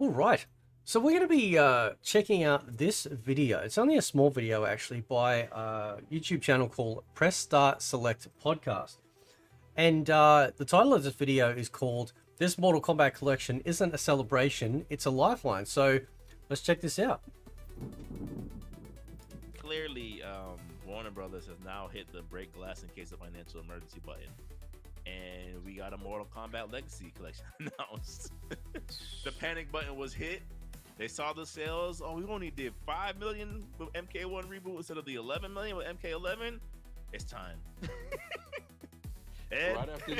All right. So we're going to be checking out this video. It's only a small video actually by a YouTube channel called Press Start Select Podcast. And the title of this video is called This Mortal Kombat Collection Isn't a Celebration, It's a Lifeline. So let's check this out. Clearly, Warner Brothers has now hit the break glass in case of financial emergency button. And we got a Mortal Kombat Legacy Collection announced. The panic button was hit. They saw the sales. Oh, we only did 5 million with MK1 reboot instead of the 11 million with MK11. It's time. Ed, Right after,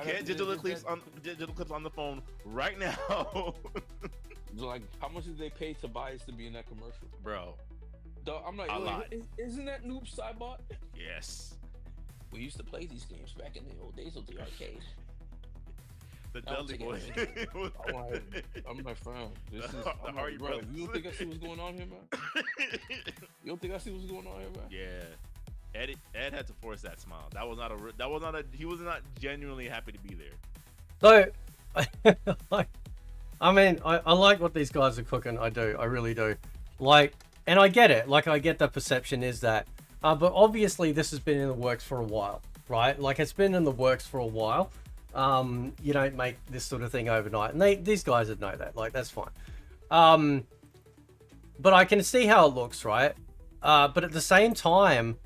get digital clips on the phone right now. like, how much did they pay Tobias to be in that commercial, Bro? Dog, I'm like, A lot. Isn't that Noob Cybot? Yes. We used to play these games back in the old days of the arcade. The I'll Dudley take Boys. I'm my friend. This is, The I'm Hardy like, bro, Brothers. you don't think I see what's going on here, man? You don't think I see what's going on here, man? Yeah. Ed had to force that smile. That was not a he was not genuinely happy to be there. So, I mean, I like what these guys are cooking. I do. I really do. Like, and I get it. Like, I get the perception is that. But obviously, this has been in the works for a while, right? Like, it's been in the works for a while. You don't make this sort of thing overnight. And these guys would know that. Like, that's fine. But I can see how it looks, right? But at the same time,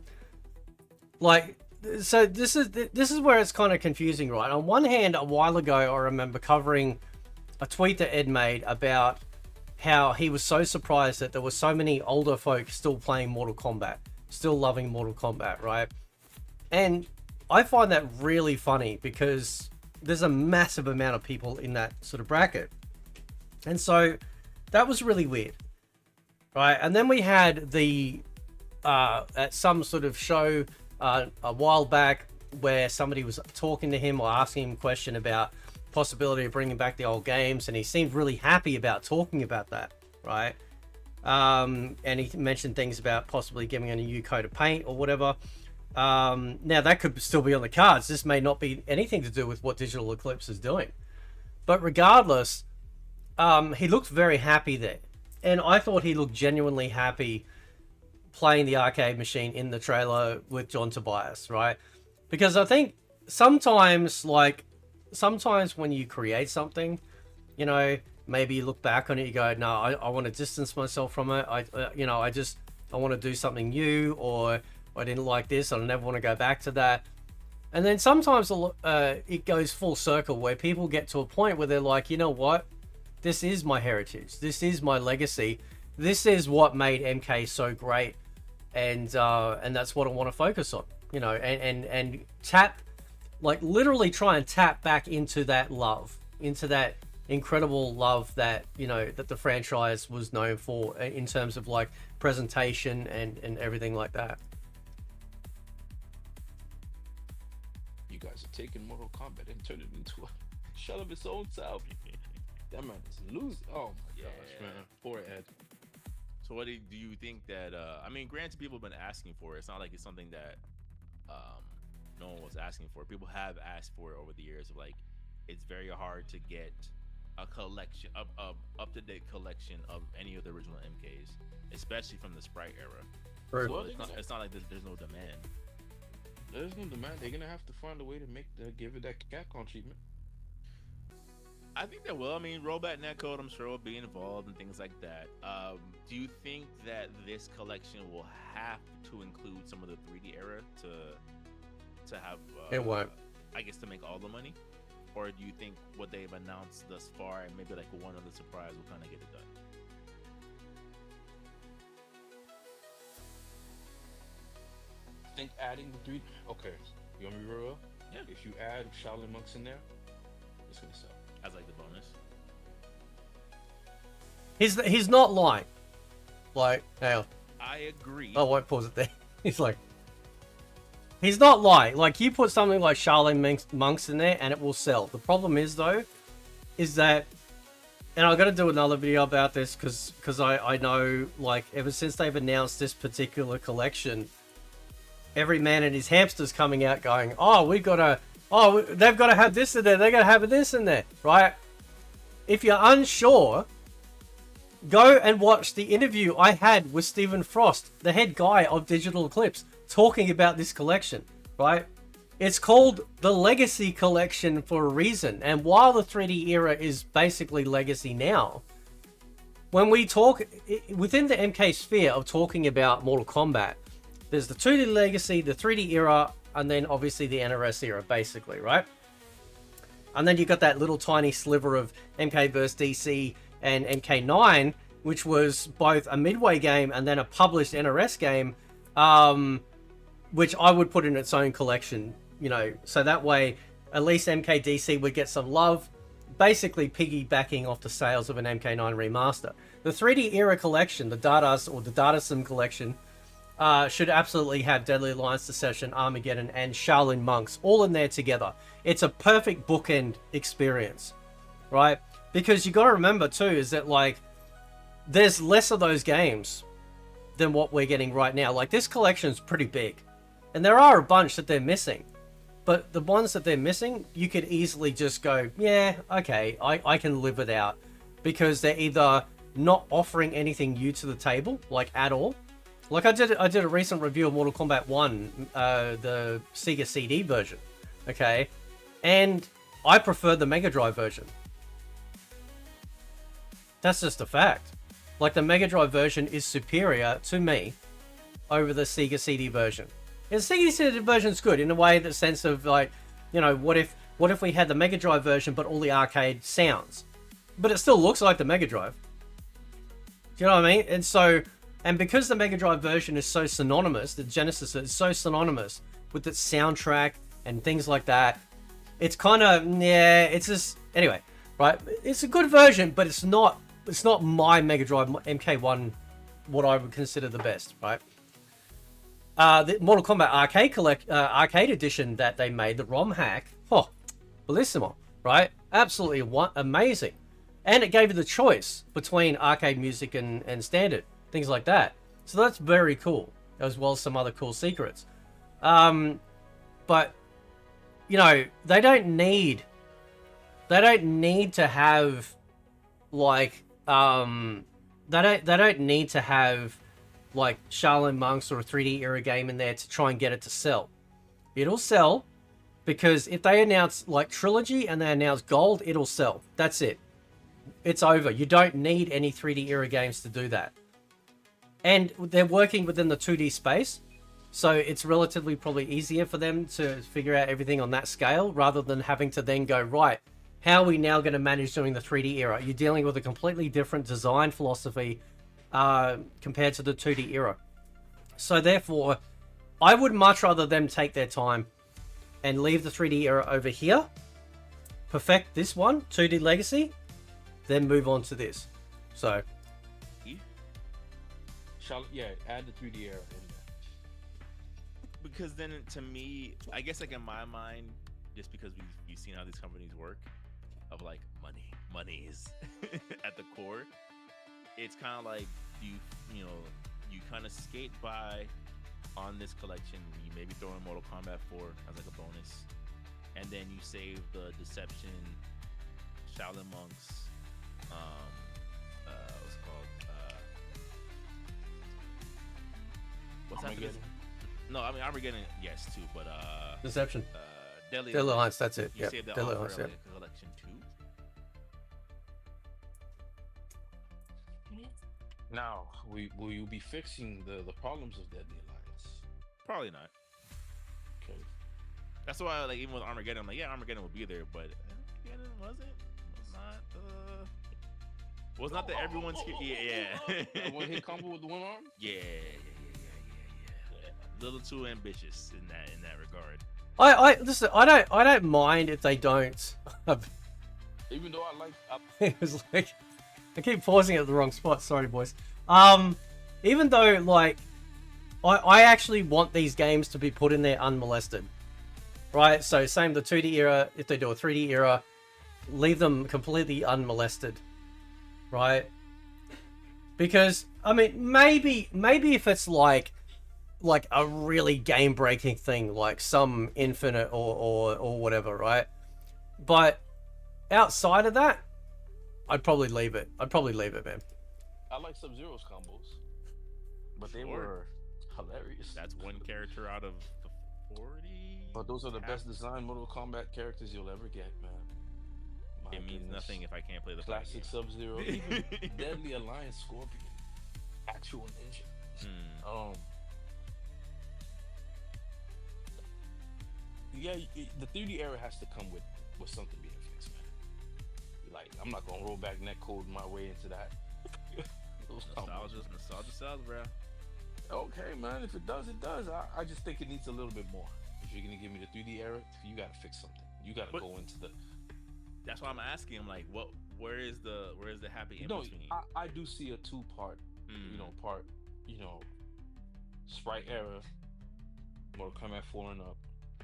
like, so this is where it's kind of confusing, right? On one hand, a while ago, I remember covering a tweet that Ed made about how he was so surprised that there were so many older folk still playing Mortal Kombat, still loving Mortal Kombat, right? And I find that really funny because there's a massive amount of people in that sort of bracket. And so that was really weird, right? And then we had the, at some sort of show a while back where somebody was talking to him or asking him a question about possibility of bringing back the old games, and he seemed really happy about talking about that, right? And he mentioned things about possibly giving a new coat of paint or whatever. Now that could still be on the cards. This may not be anything to do with what Digital Eclipse is doing, but regardless, he looked very happy there, and I thought he looked genuinely happy playing the arcade machine in the trailer with John Tobias, right? Because I think sometimes when you create something, you know, maybe you look back on it, you go, no, I want to distance myself from it. I want to do something new, or I didn't like this, I never want to go back to that. And then sometimes it goes full circle where people get to a point where they're like, you know what? This is my heritage. This is my legacy. This is what made MK so great. And that's what I want to focus on, you know, and tap, like literally try and tap back into that love, into that incredible love that, you know, that the franchise was known for in terms of like presentation and everything like that. You guys are taking Mortal Kombat and turning it into a shell of its own self. That man is losing. Oh my gosh, man. Poor Ed. So what do you think that, I mean, granted, people have been asking for it. It's not like it's something that no one was asking for. People have asked for it over the years. Like, it's very hard to get a collection of up-to-date collection of any of the original MKs, especially from the Sprite era. So it's not like there's no demand. There's no demand. They're gonna have to find a way to give it that Capcom treatment. I think they will. I mean, rollback netcode, I'm sure, will be involved and things like that. Do you think that this collection will have to include some of the 3D era to have? It won't. I guess to make all the money, or do you think what they've announced thus far and maybe like one other surprise will kind of get it done? I think adding the 3D. Okay, you want me to be real? Yeah. If you add Shaolin monks in there, it's gonna sell. As like the bonus. He's not lying. Like, hang on. I agree. I won't pause it there. He's like, he's not lying. Like, you put something like Shaolin monks in there and it will sell. The problem is though, is that, and I've got to do another video about this because I know, like, ever since they've announced this particular collection, every man and his hamster's coming out going, oh, they've got to have this in there. They got to have this in there, right? if you're unsure, go and watch the interview I had with Stephen Frost, the head guy of Digital Eclipse, talking about this collection, right? It's called the Legacy Collection for a reason. And while the 3D era is basically legacy now, when we talk within the MK sphere of talking about Mortal Kombat, there's the 2D Legacy, the 3D era, and then obviously the NRS era, basically, right? And then you got that little tiny sliver of MK vs DC and MK9, which was both a midway game and then a published NRS game, which I would put in its own collection, you know, so that way at least MKDC would get some love, basically piggybacking off the sales of an MK9 remaster. The 3D era collection, the Data's or the Datasim collection, should absolutely have Deadly Alliance, Secession, Armageddon, and Shaolin Monks all in there together. It's a perfect bookend experience, right? Because you got to remember too, is that like, there's less of those games than what we're getting right now. Like, this collection's pretty big, and there are a bunch that they're missing. But the ones that they're missing, you could easily just go, yeah, okay, I can live without. Because they're either not offering anything new to the table, like at all. Like I did a recent review of Mortal Kombat 1, the Sega CD version, okay? And I prefer the Mega Drive version. That's just a fact. Like, the Mega Drive version is superior to me over the Sega CD version. And the Sega CD version's good in a way, the sense of like, you know, what if we had the Mega Drive version but all the arcade sounds? But it still looks like the Mega Drive. Do you know what I mean? And so, and because the Mega Drive version is so synonymous, the Genesis is so synonymous with its soundtrack and things like that, it's kind of, yeah, it's just, anyway, right? It's a good version, but it's not my Mega Drive MK1, what I would consider the best, right? The Mortal Kombat arcade edition that they made, the ROM hack, oh, bellissimo, right? Absolutely amazing. And it gave you the choice between arcade music and standard, things like that. So that's very cool, as well as some other cool secrets. But, you know, they don't need to have, like, they don't need to have like Shaolin Monks or a 3D era game in there to try and get it to sell. It'll sell because if they announce like Trilogy and they announce Gold, it'll sell. That's it. It's over. You don't need any 3D era games to do that. And they're working within the 2D space, so it's relatively probably easier for them to figure out everything on that scale rather than having to then go, right, how are we now going to manage doing the 3D era? You're dealing with a completely different design philosophy compared to the 2D era. So therefore, I would much rather them take their time and leave the 3D era over here, perfect this one, 2D Legacy, then move on to this. So, yeah, add the 3D era in there. Because then, to me, I guess like in my mind, just because we've seen how these companies work, of like money is at the core. It's kind of like you kind of skate by on this collection. You maybe throw in Mortal Kombat 4 as like a bonus, and then you save the Deception, Shaolin Monks, what's it called? What's Armageddon? No, I mean Armageddon, yes too, but Deception. Deadly Alliance, that's it. You Yeah, saved that Deadly off Alliance, for yeah. like a collection too. Now, will you be fixing the problems of Deadly Alliance? Probably not. Okay. That's why, like, even with Armageddon, I'm like, yeah, Armageddon will be there, but Armageddon was not the everyone's yeah. That one hit combo with the one arm? Yeah. Little too ambitious in that regard. Listen, I don't mind if they don't. Even though I like It was like, I keep pausing at the wrong spot. Sorry, boys. Even though, like, I actually want these games to be put in there unmolested, right? So same the 2D era. If they do a 3D era, leave them completely unmolested, right? Because I mean, maybe if it's like a really game breaking thing, like some Infinite or whatever, right? But outside of that, I'd probably leave it. I'd probably leave it, man. I like Sub-Zero's combos, but they Sure. were hilarious. That's one character out of the 40. But those are the best designed Mortal Kombat characters you'll ever get, man. My It means goodness. nothing if I can't play the Classic Sub-Zero, even Deadly Alliance Scorpion, actual ninja. Hmm. Yeah, the 3D era has to come with something being fixed, man. Like, I'm not gonna roll back netcode my way into that. Those combos. Nostalgia sells, bro. Okay, man. If it does, it does. I just think it needs a little bit more. If you're gonna give me the 3D era, you gotta fix something. You gotta But- go into the. That's why I'm asking. I'm like, where is the happy in No, between? I do see a two-part. Sprite era, Mortal Kombat 4 and up.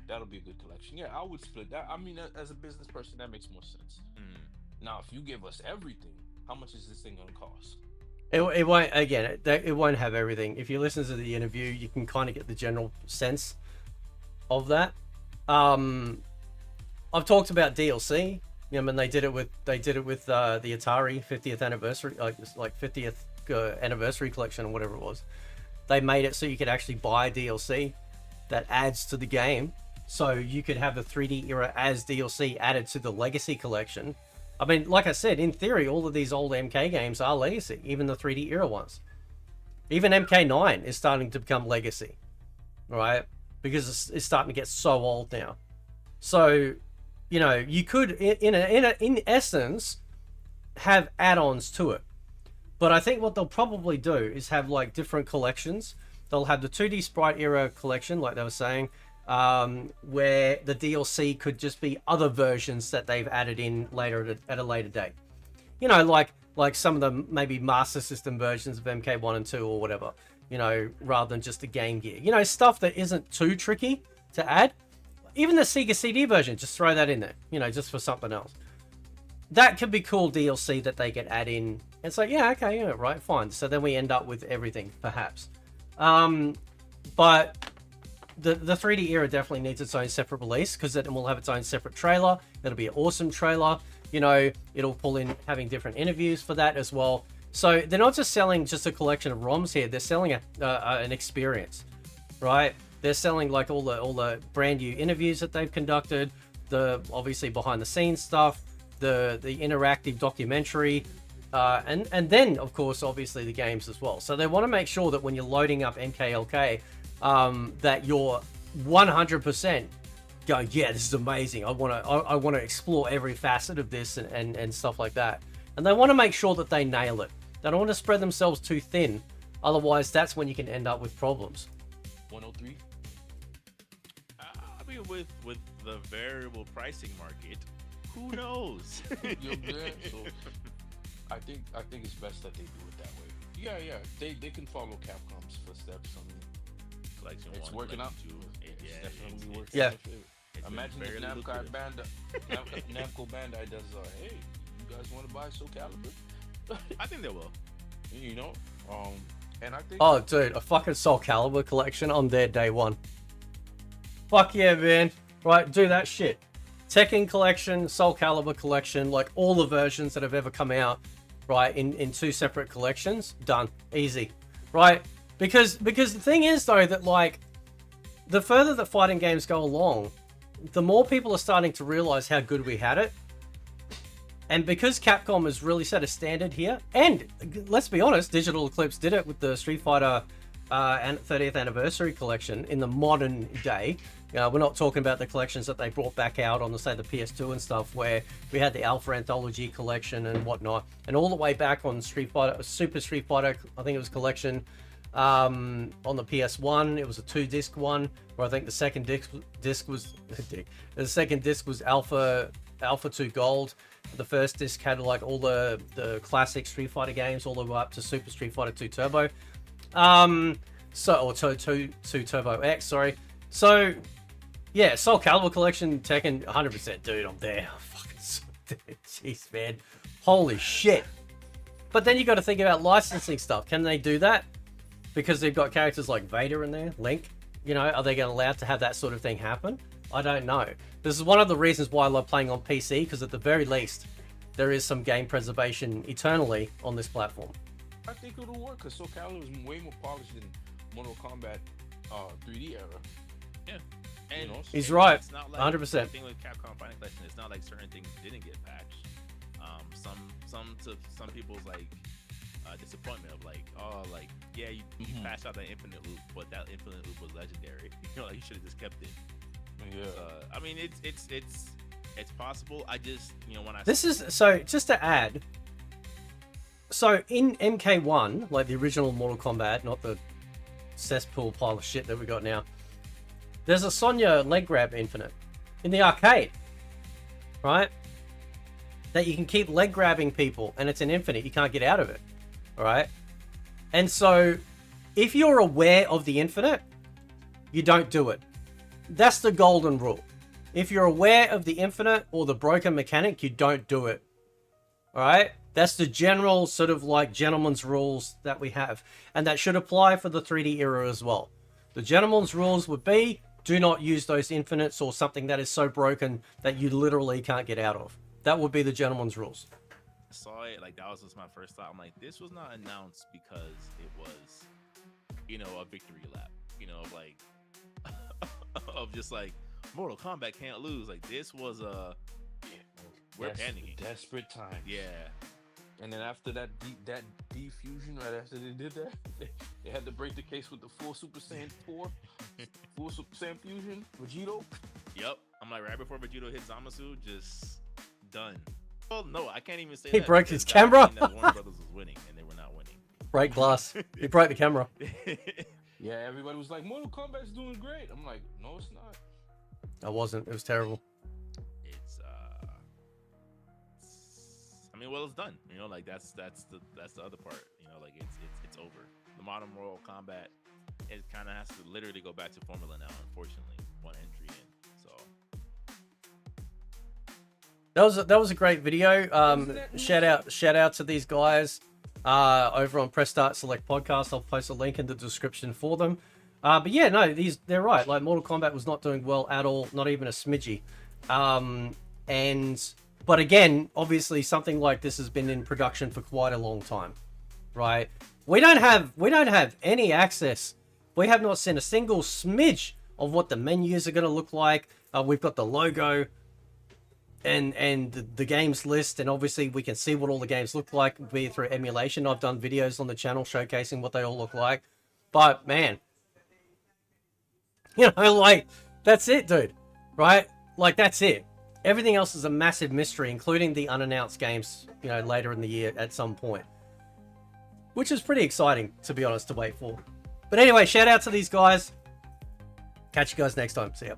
That'll be a good collection. Yeah, I would split that. I mean, as a business person, that makes more sense. Now, if you give us everything, how much is this thing gonna cost? It won't, again, it won't have everything. If you listen to the interview, you can kind of get the general sense of that. I've talked about DLC. You know, I mean, they did it with the Atari 50th anniversary, like 50th anniversary collection or whatever it was. They made it so you could actually buy DLC that adds to the game, so you could have the 3D era as DLC added to the Legacy Collection. I mean, like I said, in theory, all of these old MK games are Legacy, even the 3D era ones. Even MK9 is starting to become Legacy, right? Because it's starting to get so old now. So, you know, you could, in essence, have add-ons to it. But I think what they'll probably do is have like different collections. They'll have the 2D Sprite era collection, like they were saying, where the DLC could just be other versions that they've added in later at a later date. You know, like some of the maybe Master System versions of MK1 and 2 or whatever, you know, rather than just the Game Gear. You know, stuff that isn't too tricky to add. Even the Sega CD version, just throw that in there, you know, just for something else. That could be cool DLC that they could add in. It's like, yeah, okay, yeah, right, fine. So then we end up with everything, perhaps. But the 3D era definitely needs its own separate release, because then it will have its own separate trailer. It'll be an awesome trailer. You know, it'll pull in having different interviews for that as well. So they're not just selling just a collection of ROMs here. They're selling an experience, right? They're selling like all the brand new interviews that they've conducted, the obviously behind the scenes stuff, the interactive documentary, and then of course obviously the games as well. So they want to make sure that when you're loading up MKLK, that you're 100% going, yeah, this is amazing. I want to explore every facet of this and stuff like that. And they want to make sure that they nail it. They don't want to spread themselves too thin. Otherwise, that's when you can end up with problems. 103. I mean, with the variable pricing market, who knows? You're good. So I think it's best that they do it that way. Yeah. They can follow Capcom's footsteps. I mean, Collection it's one, working out. Collection two. It's definitely working. Yeah. out. Imagine if Namco Bandai does, hey, you guys want to buy Soul Calibur? I think they will. You know, and I think. Oh, dude, a fucking Soul Calibur collection on their day one. Fuck yeah, man. Right, do that shit. Tekken collection, Soul Calibur collection, like all the versions that have ever come out, right, in two separate collections. Done. Easy. Right? Because the thing is, though, that, like, the further that fighting games go along, the more people are starting to realize how good we had it. And because Capcom has really set a standard here, and let's be honest, Digital Eclipse did it with the Street Fighter 30th Anniversary Collection in the modern day. We're not talking about the collections that they brought back out on, say, the PS2 and stuff, where we had the Alpha Anthology Collection and whatnot, and all the way back on Street Fighter, Super Street Fighter, I think it was Collection, on the PS1. It was a 2-disc one, where I think the second disc was Alpha 2 Gold. The first disc had like all the classic Street Fighter games all the way up to Super Street Fighter 2 Turbo. Or 2 Turbo X, sorry. So, yeah, Soul Calibur Collection, Tekken, 100%, dude, I'm there. Jeez, man. Holy shit. But then you got to think about licensing stuff. Can they do that? Because they've got characters like Vader in there, Link. You know, are they allowed to have that sort of thing happen? I don't know. This is one of the reasons why I love playing on PC, because at the very least, there is some game preservation eternally on this platform. I think it'll work because Soul Calibur is way more polished than Mortal Kombat 3D era. Yeah. And You know, He's right, it's not like 100%. The thing with Capcom Fighting Collection, it's not like certain things didn't get patched. Some people's like disappointment of like, oh, like yeah, you patched out that infinite loop, but that infinite loop was legendary. You know, like you should have just kept it. Yeah. I mean, it's possible. I just, you know, when I This is, so just to add, so in MK1, like the original Mortal Kombat, not the cesspool pile of shit that we got now, there's a Sonya leg grab infinite in the arcade, right? That you can keep leg grabbing people, and it's an infinite. You can't get out of it, all right? And so if you're aware of the infinite, you don't do it. That's the golden rule. If you're aware of the infinite or the broken mechanic, you don't do it. All right? That's the general sort of like gentleman's rules that we have. And that should apply for the 3D era as well. The gentleman's rules would be, do not use those infinites or something that is so broken that you literally can't get out of. That would be the gentleman's rules. saw it, like that was just my first thought. I'm like, this was not announced because it was, you know, a victory lap, you know, like of just like Mortal Kombat can't lose. Like this was a we're panicking. Desperate time. Yeah. And then after that defusion, right after they did that, they had to break the case with the full Super Saiyan 4, full Super Saiyan fusion, Vegito. Yep. I'm like, right before Vegito hit Zamasu, just done. Well, no, I can't even say He that. broke his because that camera. would mean that Warner Brothers was winning, and they were not winning. Break glass. He broke the camera. Yeah, everybody was like, Mortal Kombat's doing great. I'm like, no, it's not. I wasn't. It was terrible. I mean, well, it's done. You know, like that's the other part. You know, like it's over. The modern Mortal Kombat, it kind of has to literally go back to formula now. Unfortunately, one entry in. So That was a great video. Shout out to these guys over on Press Start Select Podcast. I'll post a link in the description for them. But yeah, no, they're right. Like Mortal Kombat was not doing well at all, not even a smidgy. But again, obviously something like this has been in production for quite a long time, right? We don't have any access. We have not seen a single smidge of what the menus are going to look like. We've got the logo and the games list, and obviously we can see what all the games look like, be it through emulation. I've done videos on the channel showcasing what they all look like. But man, you know, like that's it, dude, right? Like that's it. Everything else is a massive mystery, including the unannounced games, you know, later in the year at some point. Which is pretty exciting, to be honest, to wait for. But anyway, shout out to these guys. Catch you guys next time. See ya.